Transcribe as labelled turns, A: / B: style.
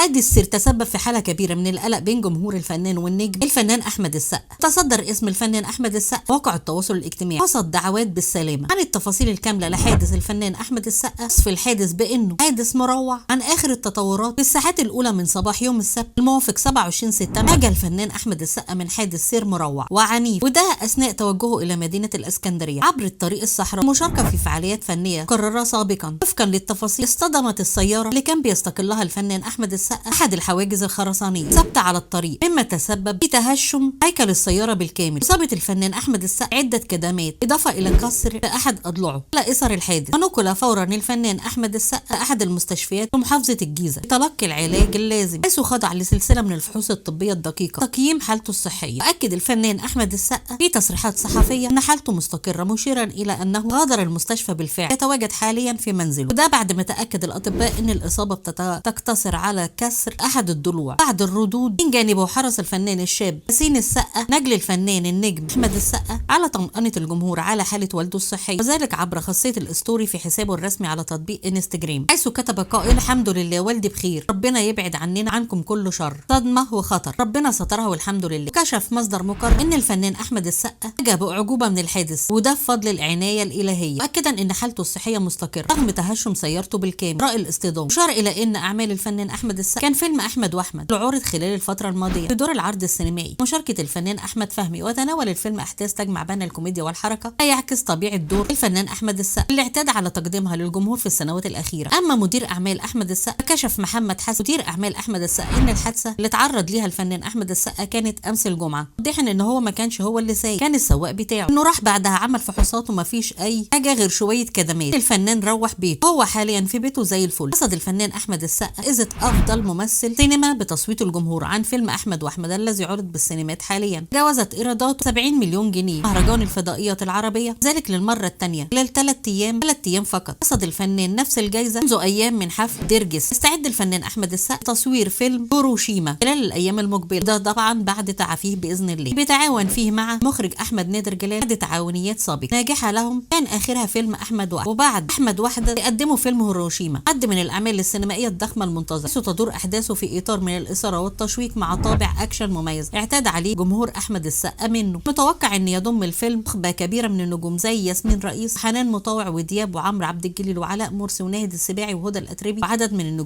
A: حادث سير تسبب في حالة كبيرة من القلق بين جمهور الفنان والنجم الفنان أحمد السقا. تصدر اسم الفنان أحمد السقا مواقع التواصل الاجتماعي وسط دعوات بالسلامة. عن التفاصيل الكاملة لحادث الفنان أحمد السقا، وصف الحادث بأنه حادث مروع. عن آخر التطورات في الساعات الأولى من صباح يوم السبت الموافق 27 سبتمبر نجا الفنان أحمد السقا من حادث سير مروع وعنيف، وده أثناء توجهه إلى مدينة الإسكندرية عبر الطريق الصحراوي المشاركة في فعاليات فنية مقررة سابقا. وفقا للتفاصيل اصطدمت السيارة اللي كان بيستقلها الفنان أحمد السقا أحد الحواجز الخرسانية ثابتة على الطريق، مما تسبب في تهشم هيكل السيارة بالكامل. إصابة الفنان أحمد السقا عدة كدمات إضافة إلى كسر في أحد أضلعه على إثر الحادث، ونقل فورا الفنان أحمد السقا أحد المستشفيات في محافظة الجيزة لتلقي العلاج اللازم، حيث خضع لسلسلة من الفحوص الطبية الدقيقة تقييم حالته الصحية. وأكد الفنان أحمد السقا في تصريحات صحفية أن حالته مستقرة، مشيرا إلى أنه غادر المستشفى بالفعل، يتواجد حاليا في منزله، وده بعد ما تأكد الأطباء أن الإصابة تقتصر على كسر أحد الضلوع. بعد الردود من جانبه حرص الفنان الشاب ياسين السقا نجل الفنان النجم أحمد السقا على طمأنة الجمهور على حالة والده الصحية، وذلك عبر خاصية الستوري في حسابه الرسمي على تطبيق انستجرام، حيث كتب قائل: الحمد لله والدي بخير، ربنا يبعد عنكم كل شر، صدمة وخطر، ربنا سترها والحمد لله. كشف مصدر مقرر ان الفنان احمد السقا نجا باعجوبة من الحادث، وده بفضل العناية الإلهية، مؤكدا ان حالته الصحية مستقرة رغم تهشم سيارته بالكامل جراء الاصطدام. أشار الى ان اعمال الفنان احمد السقا كان فيلم احمد واحمد اللي عرض خلال الفترة الماضية في دور العرض السينمائي مشاركة الفنان احمد فهمي، وتناول الفيلم احداث تجمع بين الكوميديا والحركة، لا يعكس طبيعة دور الفنان احمد السقا اللي اعتاد على تقديمها للجمهور في السنوات الأخيرة. اما مدير اعمال احمد السقا كشف محمد حسن مدير اعمال احمد السقا ان الحادثة اللي تعرض ليها الفنان احمد السقا كانت امس الجمعة، موضحا ان هو ما كانش هو اللي سايق، كان السواق بتاعه، انه راح بعدها عمل فحوصات وما فيش اي حاجة غير شوية كدمات. الفنان روح بيته، هو حاليا في بيته زي الفل. قصد الفنان احمد السقا جائزة افضل ممثل سينما بتصويت الجمهور عن فيلم احمد واحمد الذي عرض بالسينمات حاليا، جاوزت ايراداته 70 مليون جنيه مهرجان الفضائيات العربية، ذلك للمرة الثانية خلال 3 ايام فقط. قصد الفنان نفس الجائزة منذ ايام من حفل ديرجس. استعد الفنان احمد السقا تصوير فيلم هيروشيما خلال الايام المقبلة، ده طبعا بعد تعافيه باذن الله، بيتعاون فيه مع مخرج احمد نادر جلال بعد تعاونيات سابقة ناجحة لهم، كان اخرها فيلم احمد واحد. وبعد احمد واحد يقدموا فيلم هيروشيما، عد من الاعمال السينمائية الضخمة المنتظرة، ستدور احداثه في اطار من الاثارة والتشويق مع طابع اكشن مميز اعتاد عليه جمهور احمد السقا منه. متوقع ان يضم الفيلم نخبة كبيرة من النجوم زي ياسمين رئيس، حنان مطاوع، ودياب، وعمرو عبد الجليل، وعلاء مرسي، وناهد السباعي، وهدى الاتربي، وعدد من النجوم